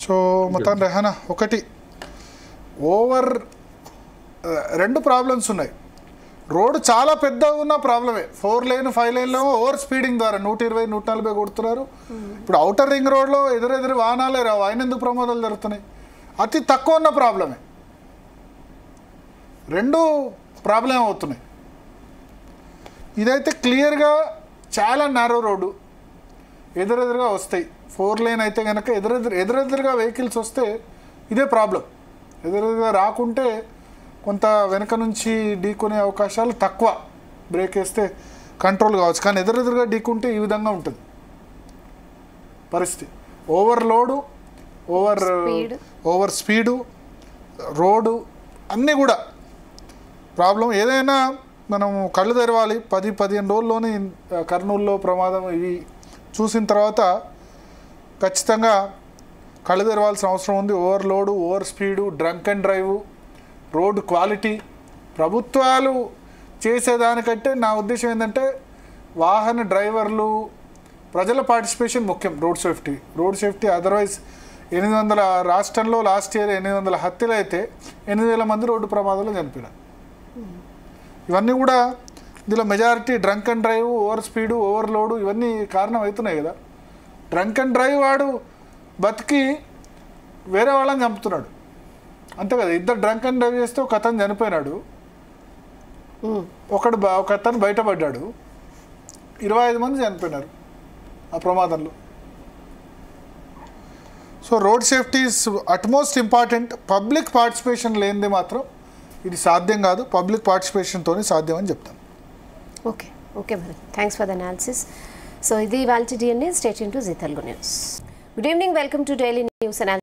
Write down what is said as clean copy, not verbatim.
So మొత్తం రెహానా ఒకటి over రెండు ప్రాబ్లమ్స్ ఉన్నాయి. రోడ్డు చాలా పెద్దగా ఉన్న ప్రాబ్లమే. 4 లేన్ 5 లేన్లో ఓవర్ స్పీడింగ్ ద్వారా 120 140 కొడుతున్నారు. ఇప్పుడు అవుటర్ రింగ్ రోడ్లో ఎదురెదురు వాహనాలే రావు, ఆయన ఎందుకు ప్రమాదాలు జరుగుతున్నాయి? అతి తక్కువ ఉన్న ప్రాబ్లమే. రెండు ప్రాబ్లం అవుతున్నాయి. ఇదైతే క్లియర్గా చాలా నారో రోడ్డు, ఎదురెదురుగా వస్తాయి. 4 లేన్ అయితే కనుక ఎదురెదురుగా వెహికల్స్ వస్తే ఇదే ప్రాబ్లం. ఎదురెదురుగా రాకుంటే కొంత వెనక నుంచి ఢీకొనే అవకాశాలు తక్కువ, బ్రేక్ వేస్తే కంట్రోల్ కావచ్చు. కానీ ఎదురెదురుగా ఢీకుంటే ఈ విధంగా ఉంటుంది పరిస్థితి. ఓవర్లోడు, ఓవర్ స్పీడు, రోడ్డు అన్నీ కూడా ప్రాబ్లం. ఏదైనా మనం కళ్ళు తెరవాలి. 10-15 రోజుల్లోనే కర్నూలులో ప్రమాదం ఇవి చూసిన తర్వాత ఖచ్చితంగా కళ్ళు తెరవాల్సిన అవసరం ఉంది. ఓవర్లోడు, over speed, drunk and drive, road quality ప్రభుత్వాలు చేసేదానికంటే నా ఉద్దేశం ఏంటంటే వాహన డ్రైవర్లు ప్రజల పార్టిసిపేషన్ ముఖ్యం. రోడ్ సేఫ్టీ అదర్వైజ్ 800 రాష్ట్రంలో లాస్ట్ ఇయర్ 800 హత్యలు అయితే 8,000 మంది రోడ్డు ప్రమాదాలు చనిపోయారు. ఇవన్నీ కూడా ఇందులో majority drunk and drive, over speed, ఓవర్లోడు ఇవన్నీ కారణం అవుతున్నాయి కదా. డ్రంక్ అండ్ డ్రైవ్ వాడు బతికి వేరే వాళ్ళని చంపుతున్నాడు అంతే కదా. ఇద్దరు డ్రంక్ అండ్ డ్రైవ్ చేస్తే ఒక అతను చనిపోయినాడు, ఒక అతను బయటపడ్డాడు, 25 మంది చనిపోయినారు ఆ ప్రమాదంలో. So road safety is utmost important. Public participation లేనిది మాత్రం ఇది సాధ్యం కాదు. పబ్లిక్ పార్టిసిపేషన్తోనే సాధ్యం అని చెప్తాను. ఓకే మరి thanks for the analysis. So ఇది ఇవాల్టి DNA. Stay tuned to Zee Telugu news. Good evening, welcome to daily news analysis.